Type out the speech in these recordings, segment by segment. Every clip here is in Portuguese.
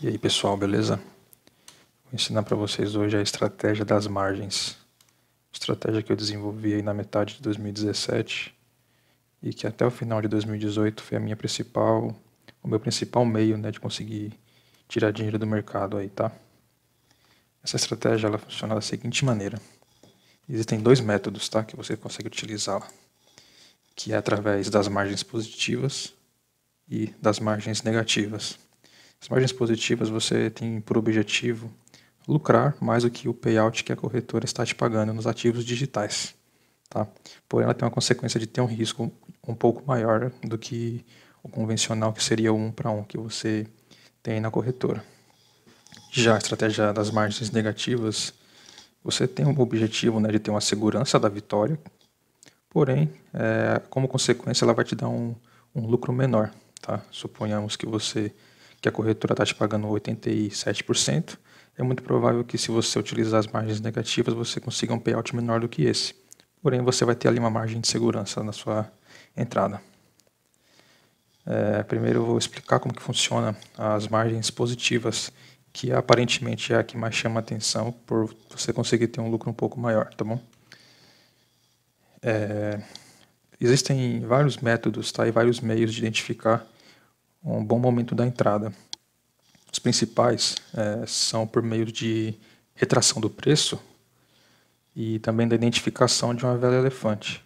E aí pessoal, beleza? Vou ensinar para vocês hoje a estratégia das margens. Estratégia que eu desenvolvi aí na metade de 2017 e que até o final de 2018 foi o meu principal meio, né, de conseguir tirar dinheiro do mercado aí, tá? Essa estratégia ela funciona da seguinte maneira. Existem dois métodos, tá, que você consegue utilizá-la, que é através das margens positivas e das margens negativas. As margens positivas você tem por objetivo lucrar mais do que o payout que a corretora está te pagando nos ativos digitais. Tá? Porém, ela tem uma consequência de ter um risco um pouco maior do que o convencional, que seria o 1 para 1 que você tem na corretora. Já a estratégia das margens negativas, você tem o objetivo, né, de ter uma segurança da vitória, porém, como consequência, ela vai te dar um lucro menor. Tá? Suponhamos que a corretora está te pagando 87%, é muito provável que se você utilizar as margens negativas, você consiga um payout menor do que esse. Porém, você vai ter ali uma margem de segurança na sua entrada. Primeiro eu vou explicar como que funciona as margens positivas, que aparentemente é a que mais chama a atenção por você conseguir ter um lucro um pouco maior, tá bom? Existem vários métodos, tá, e vários meios de identificar um bom momento da entrada. Os principais são por meio de retração do preço e também da identificação de uma vela elefante,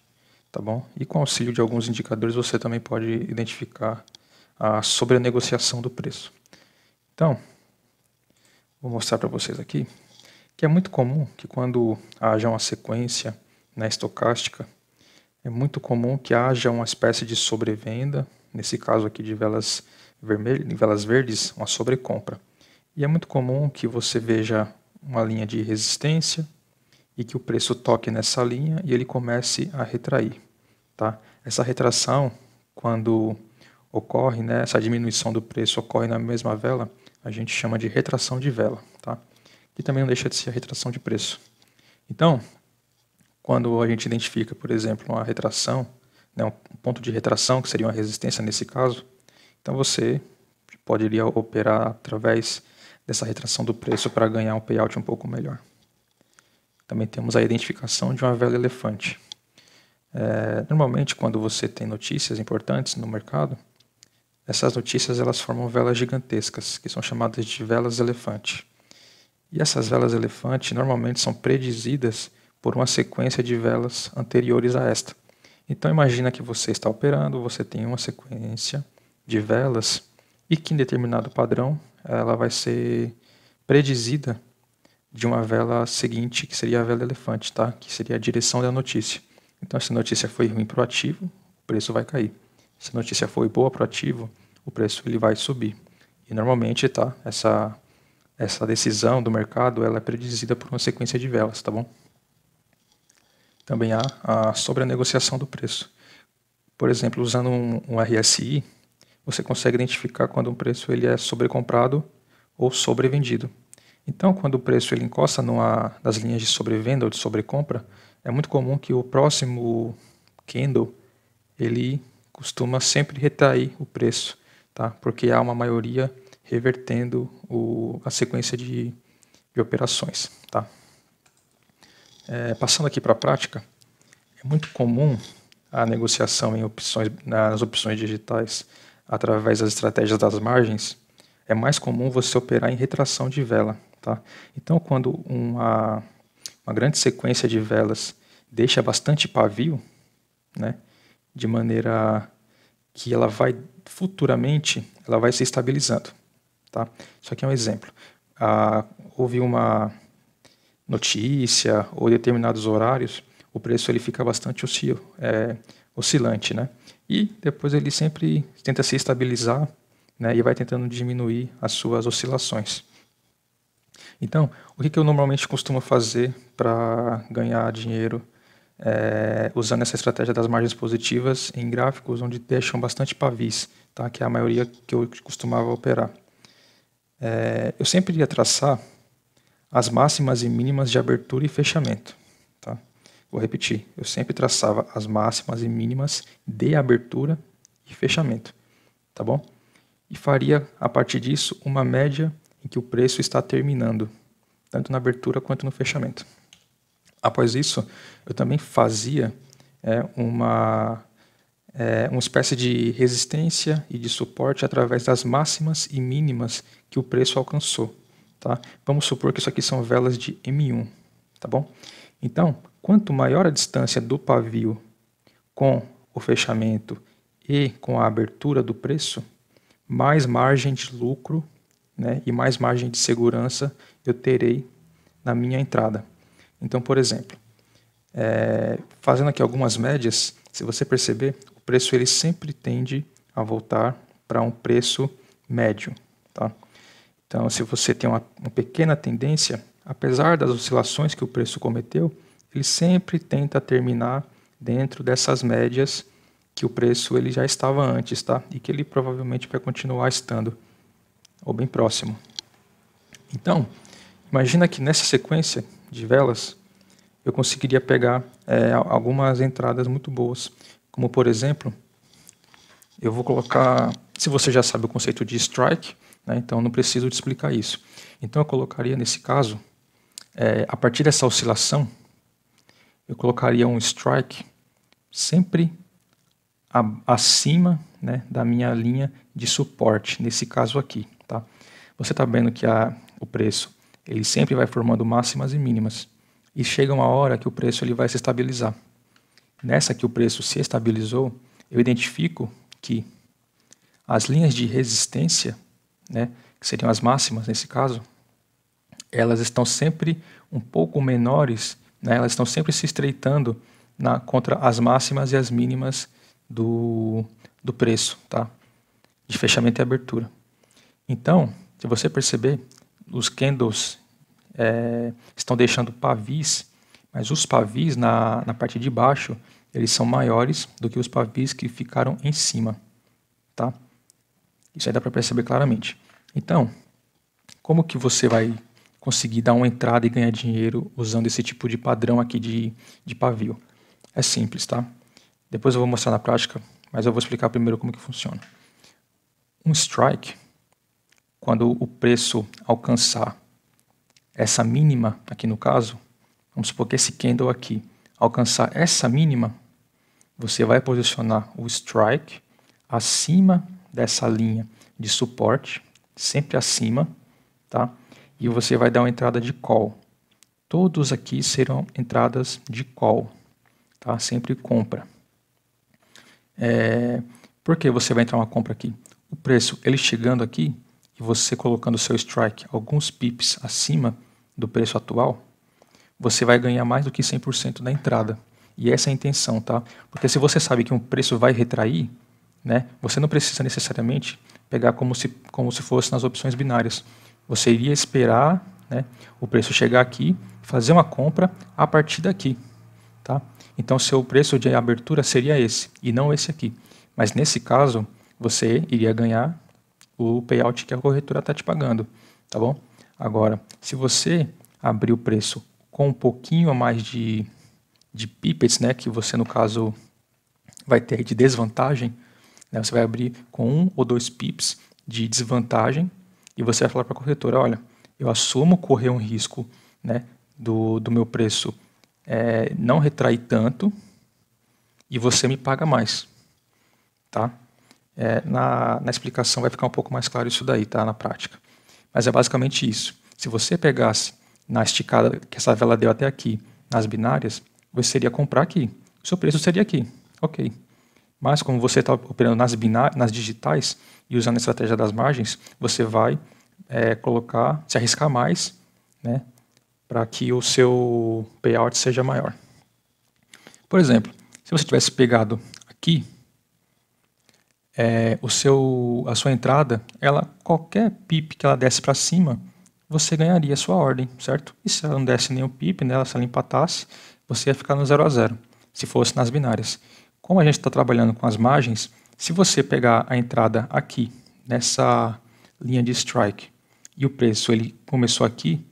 tá bom? E com o auxílio de alguns indicadores você também pode identificar a sobrenegociação do preço. Então, vou mostrar para vocês aqui que é muito comum que quando haja uma sequência, né, estocástica, é muito comum que haja uma espécie de sobrevenda, nesse caso aqui de velas verdes, uma sobrecompra. E é muito comum que você veja uma linha de resistência e que o preço toque nessa linha e ele comece a retrair. Tá? Essa retração, quando ocorre, né, essa diminuição do preço ocorre na mesma vela, a gente chama de retração de vela, tá? Que também não deixa de ser a retração de preço. Então, quando a gente identifica, por exemplo, uma retração, né, um ponto de retração, que seria uma resistência nesse caso, então você poderia operar através dessa retração do preço para ganhar um payout um pouco melhor. Também temos a identificação de uma vela elefante. Normalmente, quando você tem notícias importantes no mercado, essas notícias elas formam velas gigantescas, que são chamadas de velas elefante. E essas velas elefante normalmente são predizidas por uma sequência de velas anteriores a esta. Então imagina que você está operando, você tem uma sequência de velas e que em determinado padrão ela vai ser predizida de uma vela seguinte, que seria a vela elefante, tá? Que seria a direção da notícia. Então se a notícia foi ruim para o ativo, o preço vai cair. Se a notícia foi boa para o ativo, o preço ele vai subir. E normalmente, tá, essa decisão do mercado ela é predizida por uma sequência de velas, tá bom? Também há a sobrenegociação do preço. Por exemplo, usando um RSI, você consegue identificar quando um preço ele é sobrecomprado ou sobrevendido. Então, quando o preço ele encosta numa das linhas de sobrevenda ou de sobrecompra, é muito comum que o próximo candle ele costuma sempre retrair o preço, tá? Porque há uma maioria revertendo a sequência de operações. Tá? Passando aqui para a prática, é muito comum a negociação nas opções digitais através das estratégias das margens. É mais comum você operar em retração de vela. Tá? Então, quando uma grande sequência de velas deixa bastante pavio, né, de maneira que ela vai futuramente ela vai se estabilizando. Tá? Isso aqui é um exemplo. Houve uma notícia ou determinados horários, o preço ele fica bastante oscilante, né? E depois ele sempre tenta se estabilizar, né, e vai tentando diminuir as suas oscilações. Então, o que eu normalmente costumo fazer para ganhar dinheiro usando essa estratégia das margens positivas em gráficos onde deixam bastante pavis, tá? Que é a maioria que eu costumava operar. Eu sempre ia traçar as máximas e mínimas de abertura e fechamento. Tá? Vou repetir, eu sempre traçava as máximas e mínimas de abertura e fechamento. Tá bom? E faria, a partir disso, uma média em que o preço está terminando, tanto na abertura quanto no fechamento. Após isso, eu também fazia uma espécie de resistência e de suporte através das máximas e mínimas que o preço alcançou. Tá? Vamos supor que isso aqui são velas de M1. Tá bom? Então, quanto maior a distância do pavio com o fechamento e com a abertura do preço, mais margem de lucro, né, e mais margem de segurança eu terei na minha entrada. Então, por exemplo, fazendo aqui algumas médias, se você perceber, o preço ele sempre tende a voltar para um preço médio. Tá? Então, se você tem uma pequena tendência, apesar das oscilações que o preço cometeu, ele sempre tenta terminar dentro dessas médias que o preço ele já estava antes, tá? E que ele provavelmente vai continuar estando, ou bem próximo. Então, imagina que nessa sequência de velas, eu conseguiria pegar algumas entradas muito boas, como por exemplo, eu vou colocar, se você já sabe o conceito de strike, né, então não preciso te explicar isso. Então eu colocaria nesse caso, a partir dessa oscilação, eu colocaria um strike sempre acima, né, da minha linha de suporte, nesse caso aqui. Tá? Você está vendo que o preço ele sempre vai formando máximas e mínimas. E chega uma hora que o preço ele vai se estabilizar. Nessa que o preço se estabilizou, eu identifico que as linhas de resistência, né, que seriam as máximas nesse caso, elas estão sempre um pouco menores, né, elas estão sempre se estreitando contra as máximas e as mínimas do preço, tá? De fechamento e abertura. Então, se você perceber, os candles estão deixando pavis, mas os pavis na parte de baixo, eles são maiores do que os pavis que ficaram em cima. Tá? Isso aí dá para perceber claramente. Então, como que você vai conseguir dar uma entrada e ganhar dinheiro usando esse tipo de padrão aqui de pavio? É simples, tá? Depois eu vou mostrar na prática, mas eu vou explicar primeiro como que funciona. Um strike, quando o preço alcançar essa mínima, aqui no caso, vamos supor que esse candle aqui alcançar essa mínima, você vai posicionar o strike acima dessa linha de suporte, sempre acima, tá? E você vai dar uma entrada de call. Todos aqui serão entradas de call, tá? Sempre compra. Por que você vai entrar uma compra aqui? O preço, ele chegando aqui, e você colocando o seu strike alguns pips acima do preço atual, você vai ganhar mais do que 100% da entrada. E essa é a intenção, tá? Porque se você sabe que um preço vai retrair, né, você não precisa necessariamente pegar como se fosse nas opções binárias. Você iria esperar, né, o preço chegar aqui, fazer uma compra a partir daqui. Tá? Então, seu preço de abertura seria esse, e não esse aqui. Mas nesse caso, você iria ganhar o payout que a corretora está te pagando. Tá bom? Agora, se você abrir o preço com um pouquinho a mais de pippets, né, que você, no caso, vai ter de desvantagem, né, você vai abrir com 1 ou 2 pips de desvantagem e você vai falar para a corretora, olha, eu assumo correr um risco, né, do meu preço não retrair tanto e você me paga mais. Tá? Na explicação vai ficar um pouco mais claro isso daí, tá? Na prática. Mas é basicamente isso. Se você pegasse na esticada que essa vela deu até aqui, nas binárias, você iria comprar aqui. O seu preço seria aqui. Ok. Mas como você está operando nas digitais e usando a estratégia das margens, você vai se arriscar mais, né, para que o seu payout seja maior. Por exemplo, se você tivesse pegado aqui, a sua entrada, qualquer pip que ela desse para cima, você ganharia a sua ordem, certo? E se ela não desse nenhum pip, né, se ela empatasse, você ia ficar no 0 a 0, se fosse nas binárias. Como a gente está trabalhando com as margens, se você pegar a entrada aqui, nessa linha de strike, e o preço ele começou aqui,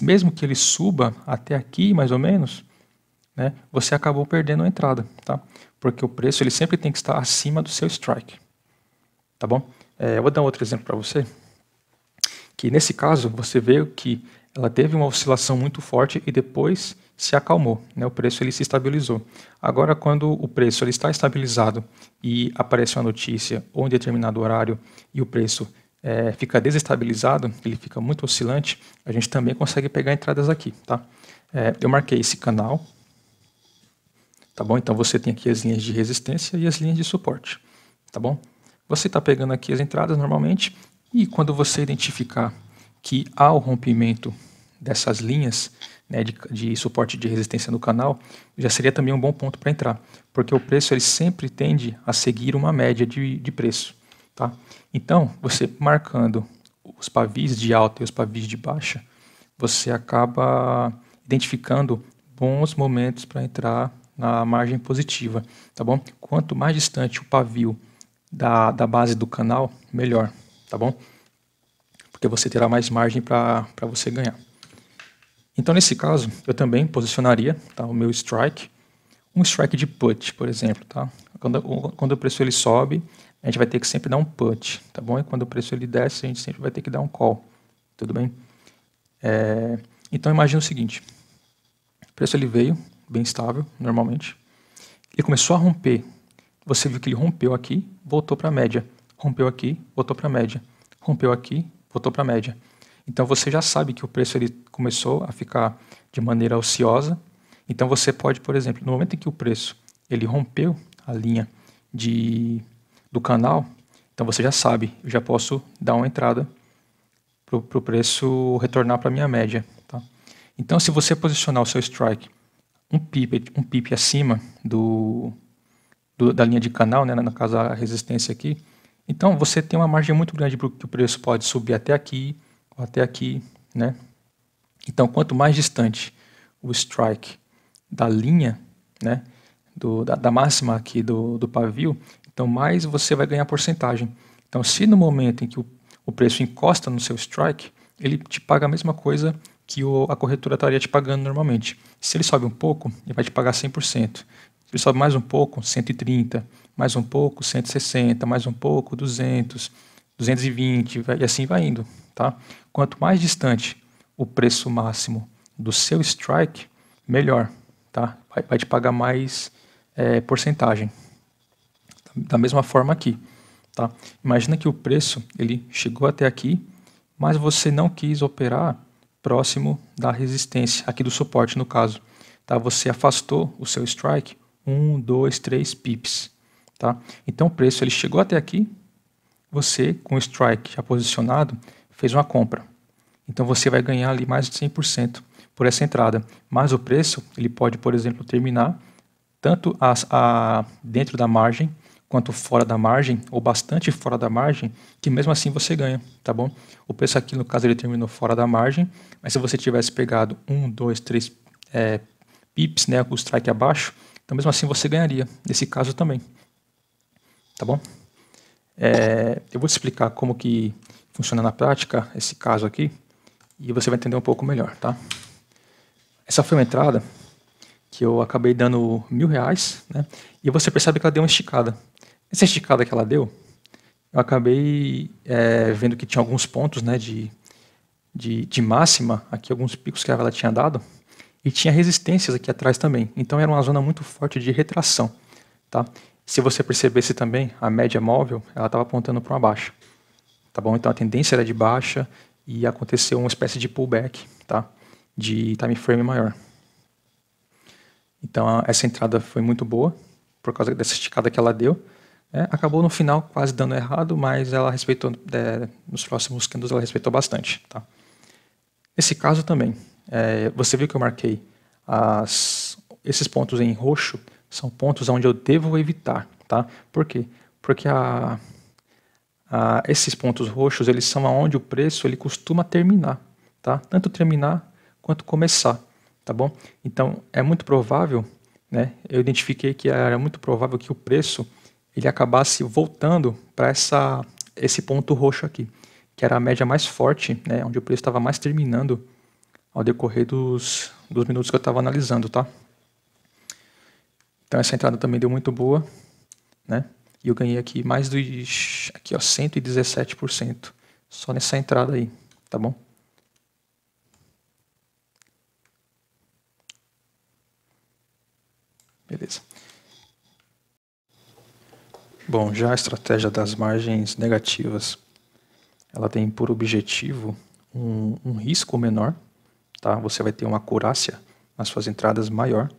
mesmo que ele suba até aqui, mais ou menos, né, você acabou perdendo a entrada, tá? Porque o preço ele sempre tem que estar acima do seu strike. Tá bom? Eu vou dar outro exemplo para você. que nesse caso você vê que ela teve uma oscilação muito forte e depois se acalmou, né? O preço ele se estabilizou. Agora, quando o preço ele está estabilizado e aparece uma notícia ou em determinado horário e o preço fica desestabilizado, ele fica muito oscilante, a gente também consegue pegar entradas aqui, tá? Eu marquei esse canal, tá bom? Então você tem aqui as linhas de resistência e as linhas de suporte, tá bom? Você está pegando aqui as entradas normalmente e quando você identificar que há o rompimento dessas linhas, né, de suporte de resistência no canal, já seria também um bom ponto para entrar, porque o preço ele sempre tende a seguir uma média de preço, tá? Então, você marcando os pavis de alta e os pavis de baixa, você acaba identificando bons momentos para entrar na margem positiva, tá bom? Quanto mais distante o pavio da base do canal, melhor, tá bom? Porque você terá mais margem para você ganhar. Então, nesse caso, eu também posicionaria, tá, o meu strike, um strike de put, por exemplo, tá? Quando o preço ele sobe, a gente vai ter que sempre dar um put, tá bom? E quando o preço ele desce, a gente sempre vai ter que dar um call, tudo bem? Então, imagina o seguinte, o preço ele veio bem estável, normalmente, ele começou a romper, você viu que ele rompeu aqui, voltou para a média, rompeu aqui, voltou para a média, rompeu aqui, voltou para a média. Então você já sabe que o preço ele começou a ficar de maneira ociosa. Então você pode, por exemplo, no momento em que o preço ele rompeu a linha do canal, então você já sabe, eu já posso dar uma entrada para o preço retornar para a minha média. Tá? Então se você posicionar o seu strike um pip acima da linha de canal, né, no caso a resistência aqui, então você tem uma margem muito grande para que o preço pode subir até aqui, ou até aqui, né? Então quanto mais distante o strike da linha, né, da máxima aqui do pavio, então mais você vai ganhar porcentagem. Então se no momento em que o preço encosta no seu strike, ele te paga a mesma coisa que a corretora estaria te pagando normalmente. Se ele sobe um pouco, ele vai te pagar 100%. Se ele sobe mais um pouco, 130%, mais um pouco, 160%, mais um pouco, 200%, 220%, e assim vai indo. Tá? Quanto mais distante o preço máximo do seu strike, melhor. Tá? Vai te pagar mais porcentagem. Da mesma forma aqui. Tá? Imagina que o preço ele chegou até aqui, mas você não quis operar próximo da resistência, aqui do suporte no caso. Tá? Você afastou o seu strike 1, 2, 3 pips. Tá? Então o preço ele chegou até aqui, você com o strike já posicionado fez uma compra. Então você vai ganhar ali mais de 100% por essa entrada. Mas o preço ele pode, por exemplo, terminar tanto dentro da margem quanto fora da margem, ou bastante fora da margem, que mesmo assim você ganha, tá bom? O preço aqui, no caso, ele terminou fora da margem, mas se você tivesse pegado 1, 2, 3 pips, né, com o strike abaixo, então mesmo assim você ganharia, nesse caso também, tá bom? Eu vou te explicar como que funciona na prática esse caso aqui, e você vai entender um pouco melhor, tá? Essa foi uma entrada que eu acabei dando R$1.000, né? E você percebe que ela deu uma esticada. Essa esticada que ela deu, eu acabei vendo que tinha alguns pontos, né, de máxima, aqui alguns picos que ela tinha dado, e tinha resistências aqui atrás também. Então era uma zona muito forte de retração. Tá? Se você percebesse também, a média móvel ela estava apontando para uma baixa. Tá bom? Então a tendência era de baixa e aconteceu uma espécie de pullback, tá? De time frame maior. Então essa entrada foi muito boa, por causa dessa esticada que ela deu. Acabou no final quase dando errado, mas ela respeitou, nos próximos candles ela respeitou bastante. Tá? Nesse caso também, você viu que eu marquei esses pontos em roxo, são pontos onde eu devo evitar. Tá? Por quê? Porque esses pontos roxos eles são onde o preço ele costuma terminar. Tá? Tanto terminar quanto começar. Tá bom? Então, é muito provável, né, eu identifiquei que era muito provável que o preço ele acabasse voltando para esse ponto roxo aqui, que era a média mais forte, né, onde o preço estava mais terminando ao decorrer dos minutos que eu estava analisando. Tá? Então, essa entrada também deu muito boa, né, e eu ganhei aqui mais aqui, ó, 117% só nessa entrada aí. tá bom? Beleza. Bom, já a estratégia das margens negativas, ela tem por objetivo um risco menor, tá? Você vai ter uma acurácia nas suas entradas maior,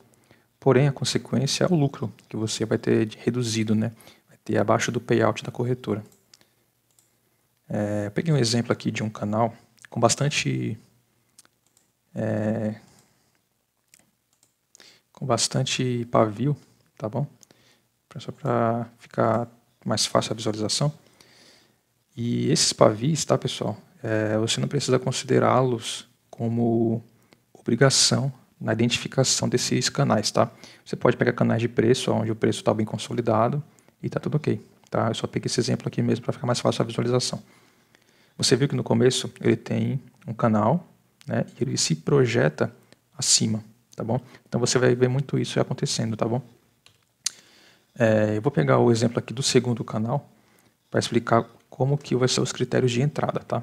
porém a consequência é o lucro que você vai ter reduzido, né? Vai ter abaixo do payout da corretora. Eu peguei um exemplo aqui de um canal com bastante pavio, tá bom? Só para ficar mais fácil a visualização. E esses pavis, tá, pessoal? Você não precisa considerá-los como obrigação na identificação desses canais, tá? Você pode pegar canais de preço, onde o preço está bem consolidado e tá tudo ok, tá? Eu só peguei esse exemplo aqui mesmo para ficar mais fácil a visualização. Você viu que no começo ele tem um canal, né? E ele se projeta acima, tá bom? Então você vai ver muito isso acontecendo, tá bom? Eu vou pegar o exemplo aqui do segundo canal para explicar como que vai ser os critérios de entrada, tá?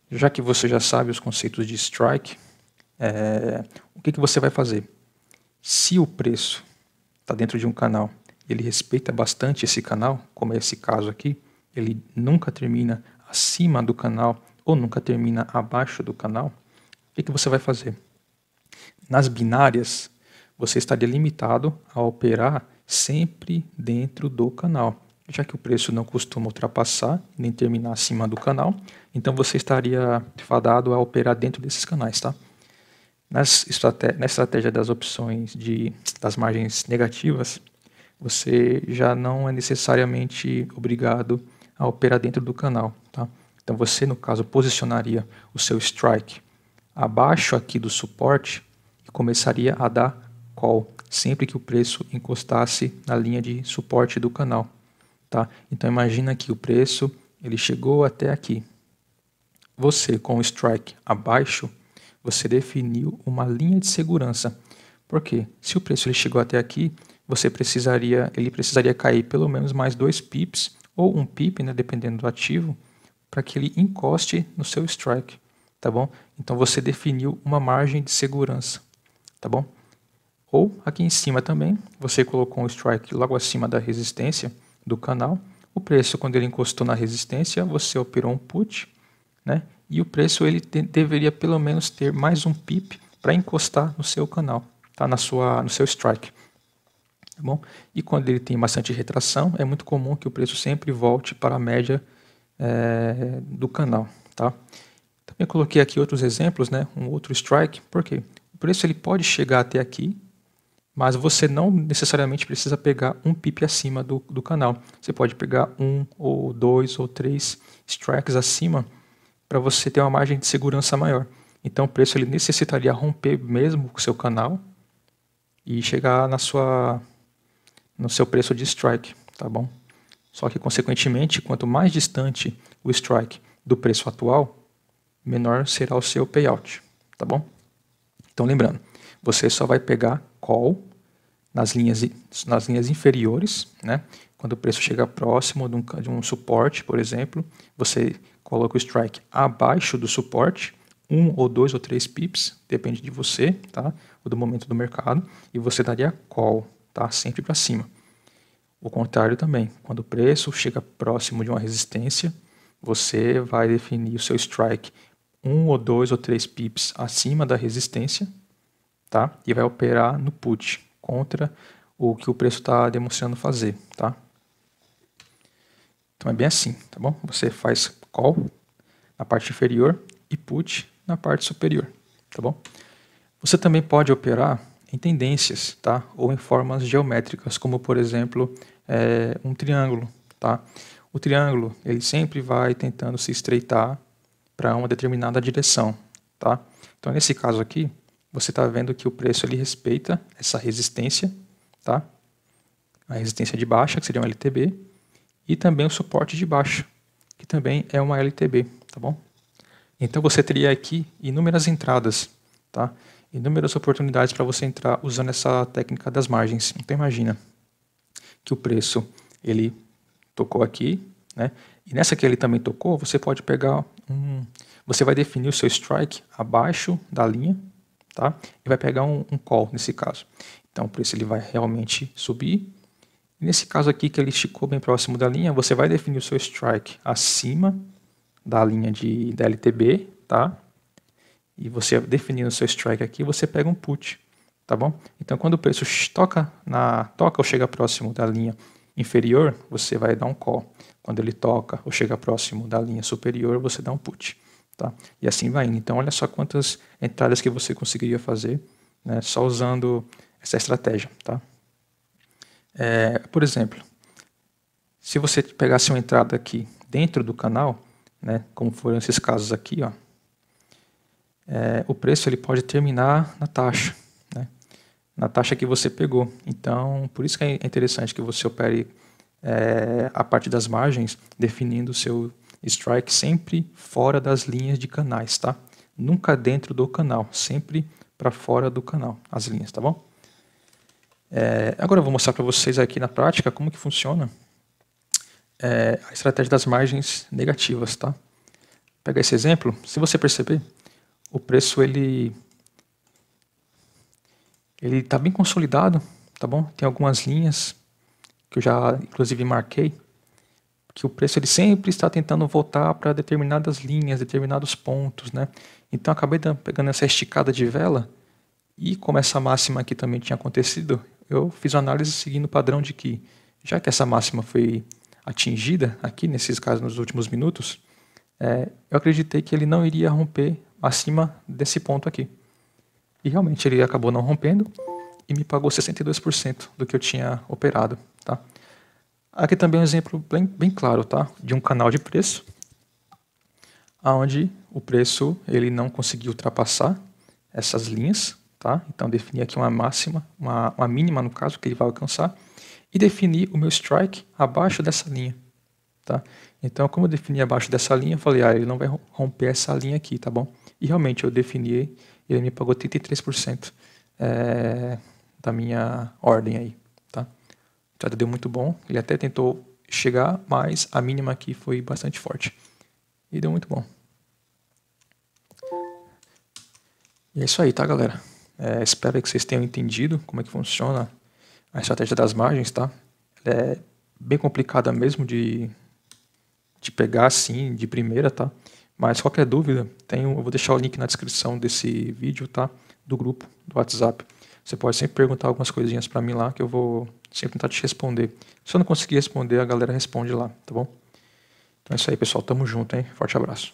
Já que você já sabe os conceitos de strike, o que você vai fazer? Se o preço está dentro de um canal e ele respeita bastante esse canal, como é esse caso aqui, ele nunca termina acima do canal ou nunca termina abaixo do canal, o que você vai fazer? Nas binárias, você estaria limitado a operar sempre dentro do canal, já que o preço não costuma ultrapassar nem terminar acima do canal, então você estaria fadado a operar dentro desses canais, tá? Na estratégia das opções das margens negativas, você já não é necessariamente obrigado a operar dentro do canal, tá? Então você, no caso, posicionaria o seu strike abaixo aqui do suporte e começaria a dar call sempre que o preço encostasse na linha de suporte do canal, tá? Então imagina que o preço ele chegou até aqui. Você, com o strike abaixo, você definiu uma linha de segurança. Por quê? Se o preço ele chegou até aqui, ele precisaria cair pelo menos mais 2 pips ou 1 pip, né, dependendo do ativo, para que ele encoste no seu strike, tá bom? Então você definiu uma margem de segurança, tá bom? Ou aqui em cima também, você colocou um strike logo acima da resistência do canal. O preço, quando ele encostou na resistência, você operou um put, né? E o preço ele deveria pelo menos ter mais um pip para encostar no seu canal, tá? No seu strike. Tá bom? E quando ele tem bastante retração, é muito comum que o preço sempre volte para a média do canal, tá? Também coloquei aqui outros exemplos, né? Um outro strike, porque o preço ele pode chegar até aqui, mas você não necessariamente precisa pegar um pip acima do canal. Você pode pegar 1 ou 2 ou 3 strikes acima para você ter uma margem de segurança maior. Então o preço ele necessitaria romper mesmo o seu canal e chegar no seu preço de strike, tá bom? Só que, consequentemente, quanto mais distante o strike do preço atual, menor será o seu payout, tá bom? Então, lembrando, você só vai pegar call nas linhas inferiores, né? Quando o preço chega próximo de um suporte, por exemplo, você coloca o strike abaixo do suporte, 1 ou 2 ou 3 pips, depende de você, tá? Ou do momento do mercado, e você daria call, tá? Sempre para cima. O contrário também, quando o preço chega próximo de uma resistência, você vai definir o seu strike 1 ou 2 ou 3 pips acima da resistência, tá? E vai operar no put, contra o que o preço está demonstrando fazer, tá? Então é bem assim, tá bom? Você faz call na parte inferior e put na parte superior, tá bom? Você também pode operar em tendências, tá? Ou em formas geométricas, como por exemplo um triângulo, tá? O triângulo ele sempre vai tentando se estreitar para uma determinada direção, tá? Então nesse caso aqui você está vendo que o preço ele respeita essa resistência, tá? A resistência de baixa, que seria um LTB, e também o suporte de baixa, que também é uma LTB, tá bom? Então você teria aqui inúmeras entradas, tá? Inúmeras oportunidades para você entrar usando essa técnica das margens. Então imagina que o preço ele tocou aqui, né? E nessa que ele também tocou, você pode pegar você vai definir o seu strike abaixo da linha, tá? E vai pegar um call nesse caso. Então, por isso ele vai realmente subir. E nesse caso aqui que ele esticou bem próximo da linha, você vai definir o seu strike acima da linha da LTB, tá? E você definindo o seu strike aqui, você pega um put, tá bom? Então, quando o preço toca ou chega próximo da linha inferior, você vai dar um call. Quando ele toca ou chega próximo da linha superior, você dá um put, tá? E assim vai indo. Então, olha só quantas entradas que você conseguiria fazer, né, só usando essa estratégia, tá? Por exemplo, se você pegasse uma entrada aqui dentro do canal, né, como foram esses casos aqui, ó, o preço ele pode terminar na taxa, né, na taxa que você pegou. Então, por isso que é interessante que você opere a parte das margens, definindo o seu strike sempre fora das linhas de canais, tá? Nunca dentro do canal, sempre para fora do canal, as linhas, tá bom? Agora eu vou mostrar para vocês aqui na prática como que funciona a estratégia das margens negativas, tá? Pega esse exemplo, se você perceber, o preço ele está bem consolidado, tá bom? Tem algumas linhas que eu já inclusive marquei, que o preço ele sempre está tentando voltar para determinadas linhas, determinados pontos, né? Então acabei pegando essa esticada de vela e como essa máxima aqui também tinha acontecido, eu fiz uma análise seguindo o padrão de que, já que essa máxima foi atingida aqui, nesses casos, nos últimos minutos, eu acreditei que ele não iria romper acima desse ponto aqui. E realmente ele acabou não rompendo e me pagou 62% do que eu tinha operado, tá? Aqui também é um exemplo bem claro, tá? De um canal de preço, onde o preço ele não conseguiu ultrapassar essas linhas, tá? Então defini aqui uma máxima, uma mínima no caso que ele vai alcançar, e defini o meu strike abaixo dessa linha, tá? Então como eu defini abaixo dessa linha, eu falei, ele não vai romper essa linha aqui, tá bom? E realmente eu defini, ele me pagou 33% da minha ordem aí, tá? Então deu muito bom, ele até tentou chegar, mas a mínima aqui foi bastante forte. E deu muito bom. E é isso aí, tá, galera? Espero que vocês tenham entendido como é que funciona a estratégia das margens, tá? Ela é bem complicada mesmo de pegar assim, de primeira, tá? Mas qualquer dúvida, eu vou deixar o link na descrição desse vídeo, tá? Do grupo, do WhatsApp. Você pode sempre perguntar algumas coisinhas para mim lá, que eu vou sempre tentar te responder. Se eu não conseguir responder, a galera responde lá, tá bom? Então é isso aí, pessoal. Tamo junto, hein? Forte abraço.